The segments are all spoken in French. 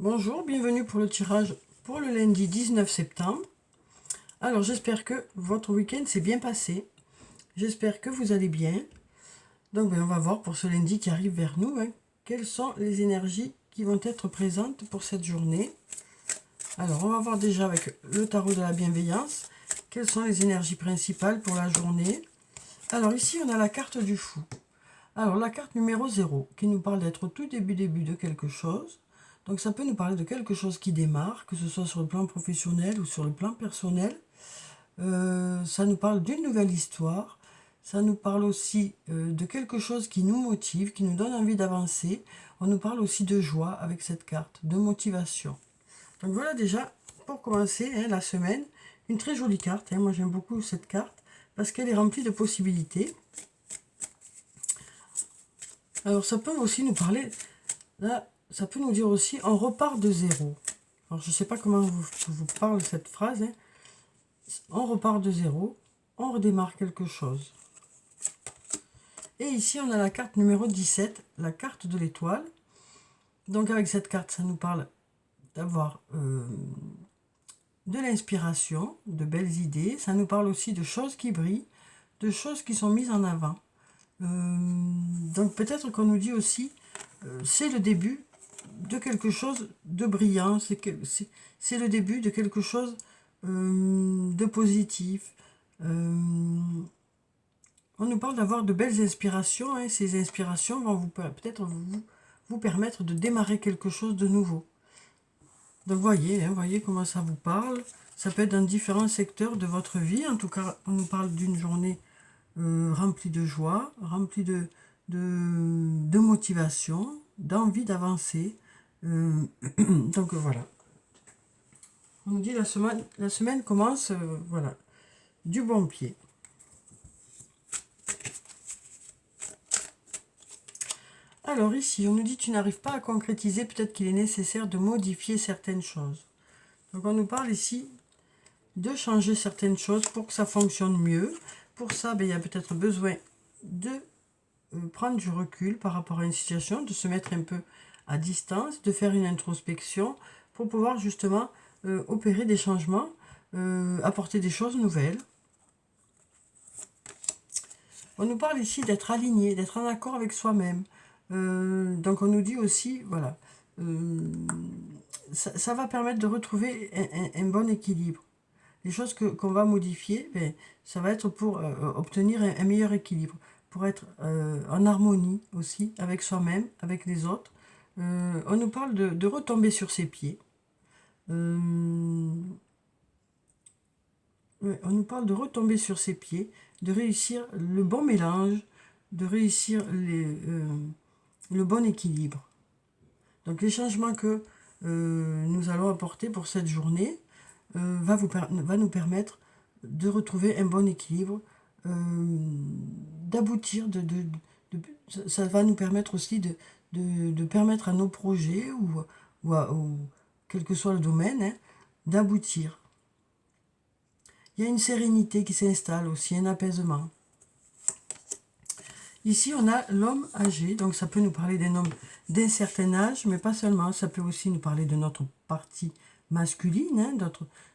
Bonjour, bienvenue pour le tirage pour le lundi 19 septembre. Alors j'espère que votre week-end s'est bien passé. J'espère que vous allez bien. Donc on va voir pour ce lundi qui arrive vers nous, quelles sont les énergies qui vont être présentes pour cette journée. Alors on va voir déjà avec le tarot de la bienveillance, quelles sont les énergies principales pour la journée. Alors ici on a la carte du fou. Alors la carte numéro 0 qui nous parle d'être au tout début de quelque chose. Donc ça peut nous parler de quelque chose qui démarre, que ce soit sur le plan professionnel ou sur le plan personnel. Ça nous parle d'une nouvelle histoire. Ça nous parle aussi de quelque chose qui nous motive, qui nous donne envie d'avancer. On nous parle aussi de joie avec cette carte, de motivation. Donc voilà déjà, pour commencer la semaine, une très jolie carte. Moi j'aime beaucoup cette carte parce qu'elle est remplie de possibilités. Alors ça peut aussi nous parler, là, ça peut nous dire aussi, on repart de zéro. Alors je ne sais pas comment vous parle cette phrase. On repart de zéro, on redémarre quelque chose. Et ici on a la carte numéro 17, la carte de l'étoile. Donc avec cette carte, ça nous parle d'avoir de l'inspiration, de belles idées. Ça nous parle aussi de choses qui brillent, de choses qui sont mises en avant. Donc peut-être qu'on nous dit aussi, c'est le début de quelque chose de brillant, c'est le début de quelque chose de positif. On nous parle d'avoir de belles inspirations, ces inspirations vont peut-être vous permettre de démarrer quelque chose de nouveau. Donc voyez comment ça vous parle. Ça peut être dans différents secteurs de votre vie. En tout cas, on nous parle d'une journée remplie de joie, remplie de motivation, d'envie d'avancer. Donc voilà. On nous dit la semaine commence voilà, du bon pied. Alors ici, on nous dit tu n'arrives pas à concrétiser, peut-être qu'il est nécessaire de modifier certaines choses. Donc on nous parle ici de changer certaines choses pour que ça fonctionne mieux. Pour ça, il y a peut-être besoin de prendre du recul par rapport à une situation, de se mettre un peu à distance, de faire une introspection pour pouvoir justement opérer des changements, apporter des choses nouvelles. On nous parle ici d'être aligné, d'être en accord avec soi-même. Donc on nous dit aussi, voilà, ça va permettre de retrouver un bon équilibre. Les choses qu'on va modifier, ça va être pour obtenir un meilleur équilibre, pour être en harmonie aussi avec soi-même, avec les autres. On nous parle de retomber sur ses pieds. On nous parle de retomber sur ses pieds, de réussir le bon mélange, de réussir le bon équilibre. Donc les changements que nous allons apporter pour cette journée va nous permettre de retrouver un bon équilibre, d'aboutir, ça va nous permettre aussi de permettre à nos projets ou quel que soit le domaine, d'aboutir. Il y a une sérénité qui s'installe aussi, un apaisement. Ici, on a l'homme âgé, donc ça peut nous parler d'un homme d'un certain âge, mais pas seulement, ça peut aussi nous parler de notre partie masculine,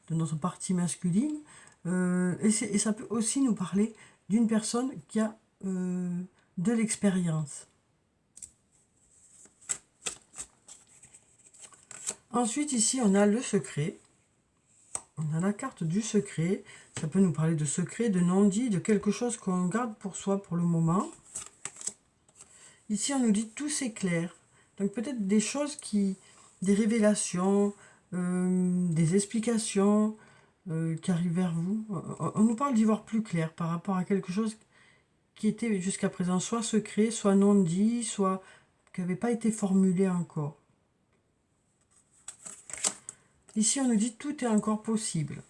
de notre partie masculine, et ça peut aussi nous parler d'une personne qui a de l'expérience. Ensuite, ici, on a le secret. On a la carte du secret. Ça peut nous parler de secret, de non-dit, de quelque chose qu'on garde pour soi pour le moment. Ici, on nous dit tout s'éclaire. Donc peut-être des choses des révélations, des explications qui arrivent vers vous. On nous parle d'y voir plus clair par rapport à quelque chose qui était jusqu'à présent soit secret, soit non dit, soit qui n'avait pas été formulé encore. Ici, on nous dit tout est encore possible.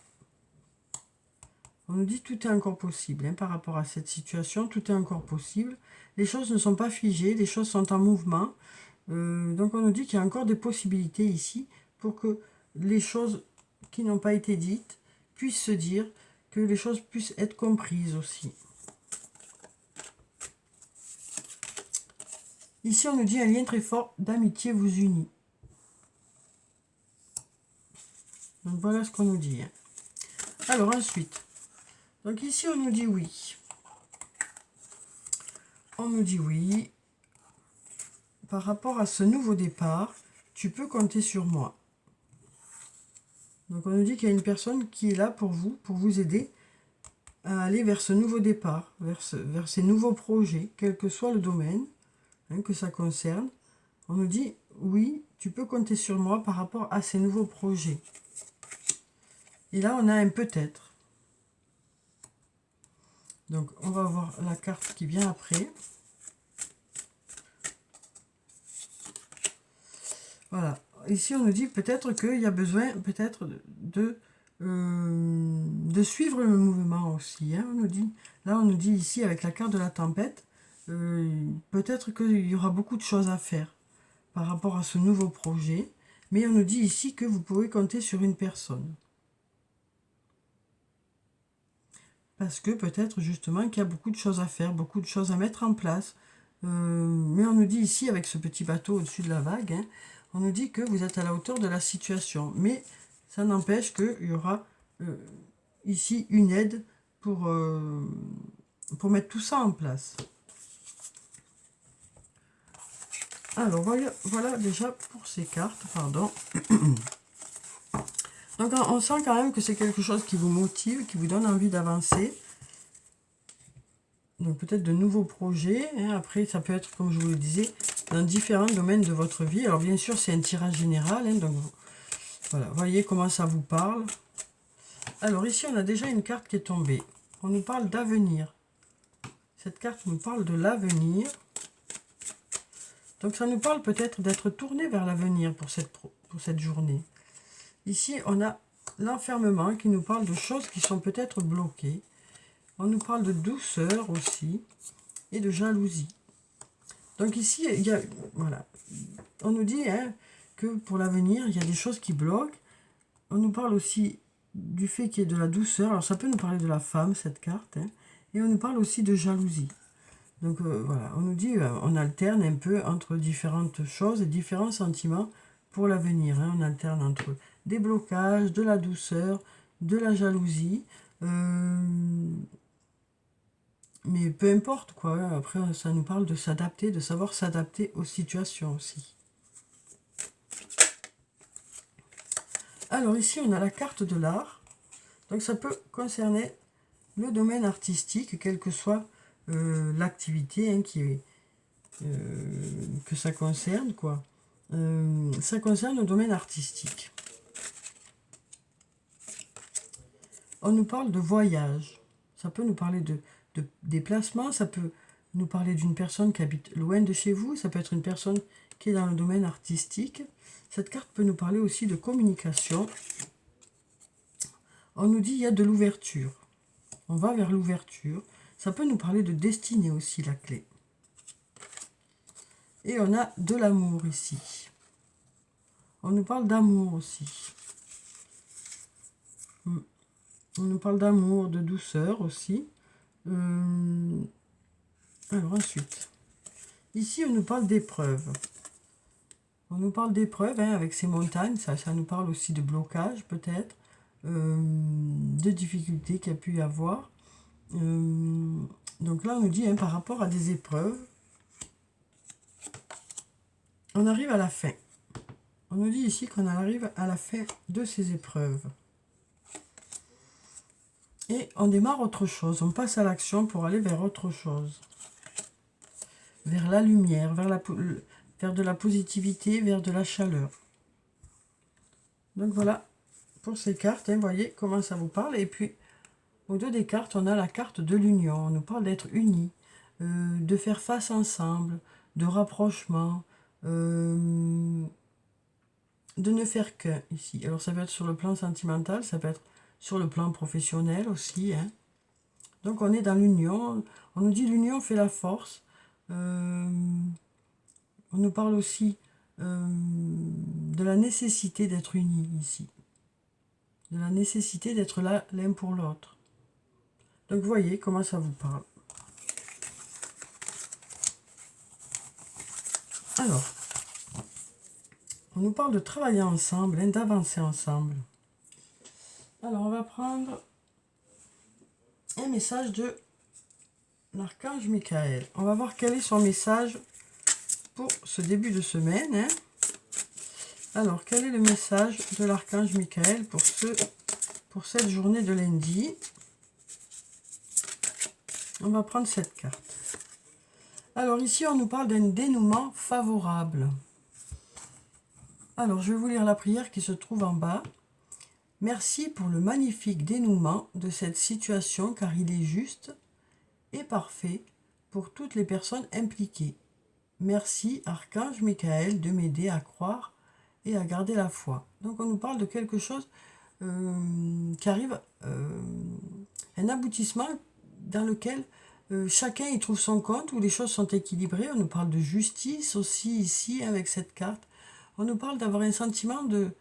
On nous dit tout est encore possible par rapport à cette situation, tout est encore possible. Les choses ne sont pas figées, les choses sont en mouvement. Donc on nous dit qu'il y a encore des possibilités ici pour que les choses qui n'ont pas été dites puissent se dire, que les choses puissent être comprises aussi. Ici on nous dit un lien très fort d'amitié vous unit. Donc voilà ce qu'on nous dit. Hein. Alors ensuite, donc ici on nous dit oui. On nous dit oui. Par rapport à ce nouveau départ, tu peux compter sur moi. Donc on nous dit qu'il y a une personne qui est là pour vous aider à aller vers ce nouveau départ, vers ces nouveaux projets, quel que soit le domaine que ça concerne. On nous dit oui, tu peux compter sur moi par rapport à ces nouveaux projets. Et là, on a un peut-être. Donc, on va voir la carte qui vient après. Voilà. Ici, on nous dit peut-être qu'il y a besoin peut-être de suivre le mouvement aussi. Hein, on nous dit, là, on nous dit ici, avec la carte de la tempête, peut-être qu'il y aura beaucoup de choses à faire par rapport à ce nouveau projet. Mais on nous dit ici que vous pouvez compter sur une personne. Parce que peut-être justement qu'il y a beaucoup de choses à faire, beaucoup de choses à mettre en place. Mais on nous dit ici, avec ce petit bateau au-dessus de la vague, hein, on nous dit que vous êtes à la hauteur de la situation. Mais ça n'empêche qu'il y aura ici une aide pour mettre tout ça en place. Alors voilà déjà pour ces cartes, pardon. Donc on sent quand même que c'est quelque chose qui vous motive, qui vous donne envie d'avancer. Donc peut-être de nouveaux projets. Hein. Après, ça peut être, comme je vous le disais, dans différents domaines de votre vie. Alors bien sûr, c'est un tirage général. Hein, donc voilà, voyez comment ça vous parle. Alors ici, on a déjà une carte qui est tombée. On nous parle d'avenir. Cette carte nous parle de l'avenir. Donc ça nous parle peut-être d'être tourné vers l'avenir pour cette journée. Ici, on a l'enfermement qui nous parle de choses qui sont peut-être bloquées. On nous parle de douceur aussi et de jalousie. Donc ici, il y a, voilà, on nous dit hein, que pour l'avenir, il y a des choses qui bloquent. On nous parle aussi du fait qu'il y ait de la douceur. Alors ça peut nous parler de la femme, cette carte. Hein, et on nous parle aussi de jalousie. Donc voilà, on nous dit, on alterne un peu entre différentes choses et différents sentiments pour l'avenir. Hein. On alterne entre des blocages, de la douceur, de la jalousie. Mais peu importe quoi, après ça nous parle de s'adapter, de savoir s'adapter aux situations aussi. Alors ici on a la carte de l'art, donc ça peut concerner le domaine artistique, quelle que soit l'activité hein, que ça concerne quoi. Ça concerne le domaine artistique. On nous parle de voyage, ça peut nous parler de déplacement, ça peut nous parler d'une personne qui habite loin de chez vous, ça peut être une personne qui est dans le domaine artistique. Cette carte peut nous parler aussi de communication. On nous dit il y a de l'ouverture. On va vers l'ouverture. Ça peut nous parler de destinée aussi, la clé. Et on a de l'amour ici. On nous parle d'amour aussi. On nous parle d'amour, de douceur aussi. Alors ensuite, ici on nous parle d'épreuves. On nous parle d'épreuves hein, avec ces montagnes, ça nous parle aussi de blocage peut-être, de difficultés qu'il y a pu y avoir. Donc là on nous dit hein, par rapport à des épreuves, on arrive à la fin. On nous dit ici qu'on arrive à la fin de ces épreuves. Et on démarre autre chose, on passe à l'action pour aller vers autre chose. Vers la lumière, vers de la positivité, vers de la chaleur. Donc voilà, pour ces cartes, hein, voyez comment ça vous parle. Et puis, au dos des cartes, on a la carte de l'union. On nous parle d'être unis, de faire face ensemble, de rapprochement, de ne faire qu'un ici. Alors ça peut être sur le plan sentimental, ça peut être sur le plan professionnel aussi. Hein. Donc on est dans l'union. On nous dit l'union fait la force. On nous parle aussi de la nécessité d'être unis ici. De la nécessité d'être là l'un pour l'autre. Donc vous voyez comment ça vous parle. Alors, on nous parle de travailler ensemble, hein, d'avancer ensemble. Alors, on va prendre un message de l'archange Michael. On va voir quel est son message pour ce début de semaine. Hein. Alors, quel est le message de l'archange Michael pour cette journée de lundi? On va prendre cette carte. Alors ici, on nous parle d'un dénouement favorable. Alors, je vais vous lire la prière qui se trouve en bas. Merci pour le magnifique dénouement de cette situation car il est juste et parfait pour toutes les personnes impliquées. Merci, Archange Michael, de m'aider à croire et à garder la foi. Donc, on nous parle de quelque chose qui arrive, un aboutissement dans lequel chacun y trouve son compte, où les choses sont équilibrées. On nous parle de justice aussi ici avec cette carte. On nous parle d'avoir un sentiment de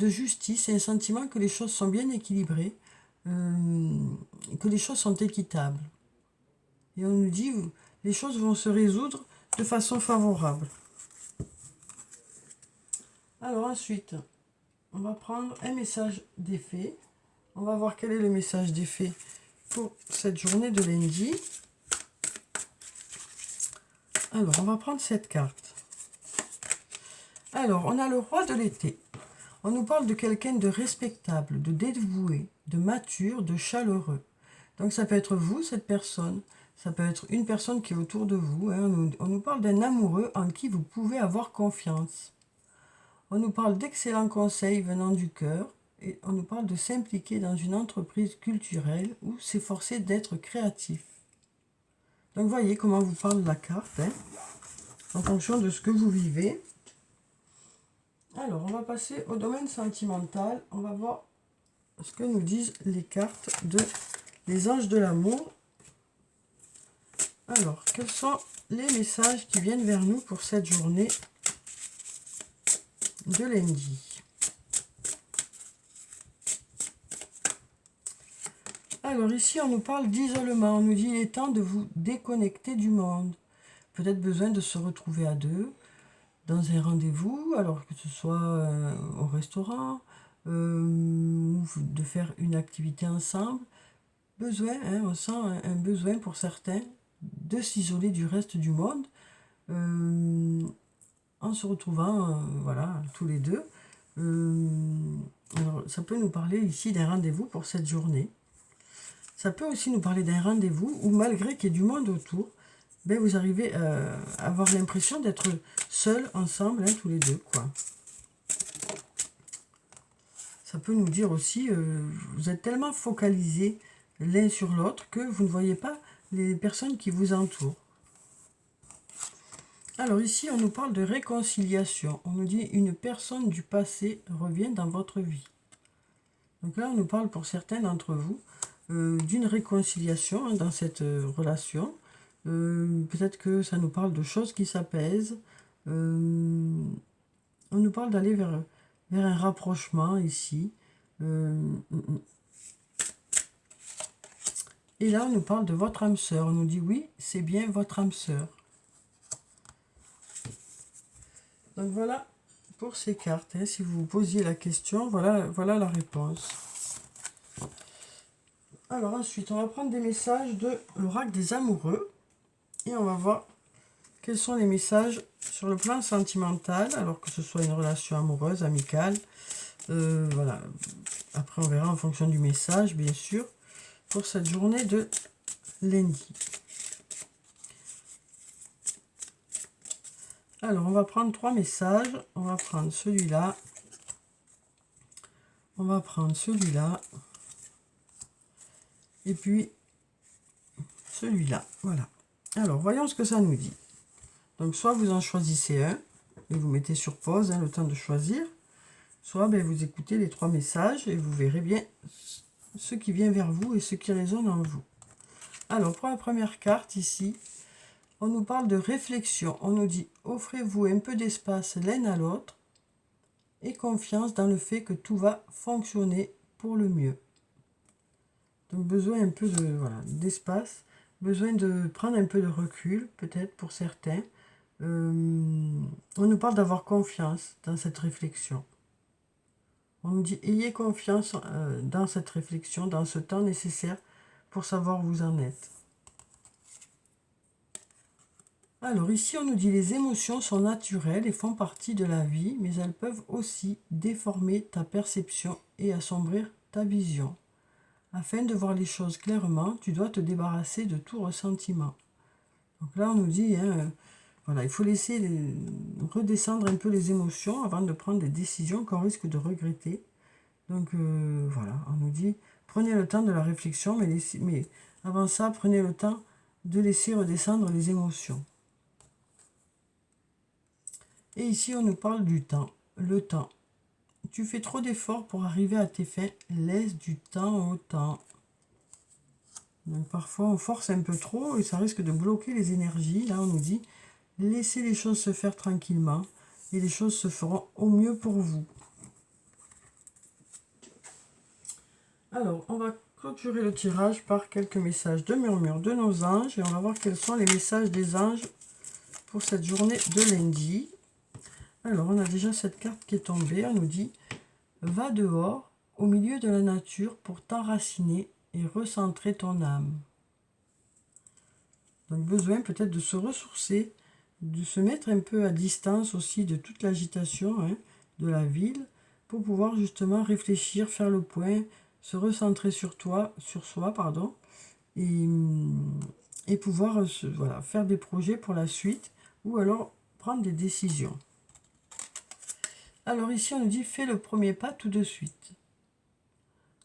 justice et un sentiment que les choses sont bien équilibrées, que les choses sont équitables. Et on nous dit les choses vont se résoudre de façon favorable. Alors ensuite, on va prendre un message d'effet. On va voir quel est le message d'effet pour cette journée de lundi. Alors, on va prendre cette carte. Alors, on a le roi de l'été. On nous parle de quelqu'un de respectable, de dévoué, de mature, de chaleureux. Donc, ça peut être vous, cette personne. Ça peut être une personne qui est autour de vous. Hein. On nous parle d'un amoureux en qui vous pouvez avoir confiance. On nous parle d'excellents conseils venant du cœur. Et on nous parle de s'impliquer dans une entreprise culturelle ou s'efforcer d'être créatif. Donc, voyez comment vous parle la carte, hein, en fonction de ce que vous vivez. Alors, on va passer au domaine sentimental. On va voir ce que nous disent les cartes des anges de l'amour. Alors, quels sont les messages qui viennent vers nous pour cette journée de lundi? Alors ici, on nous parle d'isolement. On nous dit il est temps de vous déconnecter du monde. Peut-être besoin de se retrouver à deux dans un rendez-vous, alors que ce soit au restaurant, ou de faire une activité ensemble. Besoin, hein, on sent un besoin pour certains de s'isoler du reste du monde en se retrouvant voilà, tous les deux. Alors, ça peut nous parler ici d'un rendez-vous pour cette journée. Ça peut aussi nous parler d'un rendez-vous où malgré qu'il y ait du monde autour, ben vous arrivez à avoir l'impression d'être seuls ensemble, hein, tous les deux, quoi. Ça peut nous dire aussi, vous êtes tellement focalisés l'un sur l'autre que vous ne voyez pas les personnes qui vous entourent. Alors ici, on nous parle de réconciliation. On nous dit une personne du passé revient dans votre vie. Donc là, on nous parle pour certains d'entre vous d'une réconciliation, hein, dans cette relation. Peut-être que ça nous parle de choses qui s'apaisent. On nous parle d'aller vers un rapprochement ici. Et là, on nous parle de votre âme sœur. On nous dit oui, c'est bien votre âme sœur. Donc voilà pour ces cartes. Hein. Si vous vous posiez la question, voilà la réponse. Alors ensuite, on va prendre des messages de l'oracle des amoureux. Et on va voir quels sont les messages sur le plan sentimental, alors que ce soit une relation amoureuse, amicale. Voilà. Après, on verra en fonction du message, bien sûr, pour cette journée de lundi. Alors, on va prendre 3 messages. On va prendre celui-là. On va prendre celui-là. Et puis, celui-là. Voilà. Alors, voyons ce que ça nous dit. Donc, soit vous en choisissez un et vous mettez sur pause, hein, le temps de choisir. Soit ben, vous écoutez les 3 messages et vous verrez bien ce qui vient vers vous et ce qui résonne en vous. Alors, pour la première carte ici, on nous parle de réflexion. On nous dit, offrez-vous un peu d'espace l'un à l'autre et confiance dans le fait que tout va fonctionner pour le mieux. Donc, besoin un peu d'espace, besoin de prendre un peu de recul, peut-être pour certains. On nous parle d'avoir confiance dans cette réflexion. On nous dit, ayez confiance dans cette réflexion, dans ce temps nécessaire pour savoir où vous en êtes. Alors ici, on nous dit, les émotions sont naturelles et font partie de la vie, mais elles peuvent aussi déformer ta perception et assombrir ta vision. Afin de voir les choses clairement, tu dois te débarrasser de tout ressentiment. Donc là, on nous dit, voilà, il faut laisser redescendre un peu les émotions avant de prendre des décisions qu'on risque de regretter. Donc voilà, on nous dit, prenez le temps de la réflexion, mais avant ça, prenez le temps de laisser redescendre les émotions. Et ici, on nous parle du temps, le temps. Tu fais trop d'efforts pour arriver à tes fins, laisse du temps au temps. Donc parfois, on force un peu trop et ça risque de bloquer les énergies. Là, on nous dit, laissez les choses se faire tranquillement et les choses se feront au mieux pour vous. Alors, on va clôturer le tirage par quelques messages de murmure de nos anges et on va voir quels sont les messages des anges pour cette journée de lundi. Alors, on a déjà cette carte qui est tombée. On nous dit, va dehors, au milieu de la nature, pour t'enraciner et recentrer ton âme. Donc, besoin peut-être de se ressourcer, de se mettre un peu à distance aussi de toute l'agitation de la ville, pour pouvoir justement réfléchir, faire le point, se recentrer sur soi, et pouvoir voilà, faire des projets pour la suite, ou alors prendre des décisions. Alors ici, on nous dit, fais le premier pas tout de suite.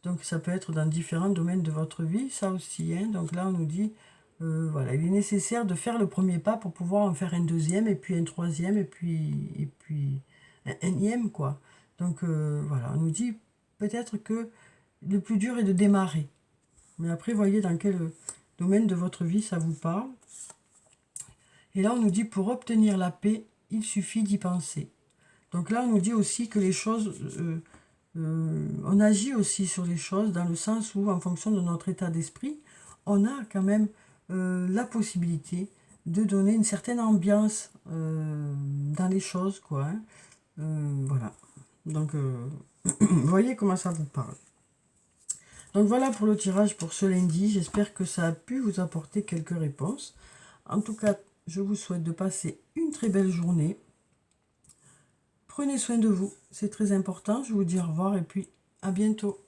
Donc ça peut être dans différents domaines de votre vie, ça aussi. Donc là, on nous dit, voilà, il est nécessaire de faire le premier pas pour pouvoir en faire un deuxième, et puis un troisième, et puis un énième, quoi. Donc voilà, on nous dit peut-être que le plus dur est de démarrer. Mais après, voyez dans quel domaine de votre vie ça vous parle. Et là, on nous dit, pour obtenir la paix, il suffit d'y penser. Donc là, on nous dit aussi que les choses, on agit aussi sur les choses dans le sens où, en fonction de notre état d'esprit, on a quand même la possibilité de donner une certaine ambiance dans les choses, quoi. Voilà. Donc, vous voyez comment ça vous parle. Donc voilà pour le tirage pour ce lundi. J'espère que ça a pu vous apporter quelques réponses. En tout cas, je vous souhaite de passer une très belle journée. Prenez soin de vous, c'est très important. Je vous dis au revoir et puis à bientôt.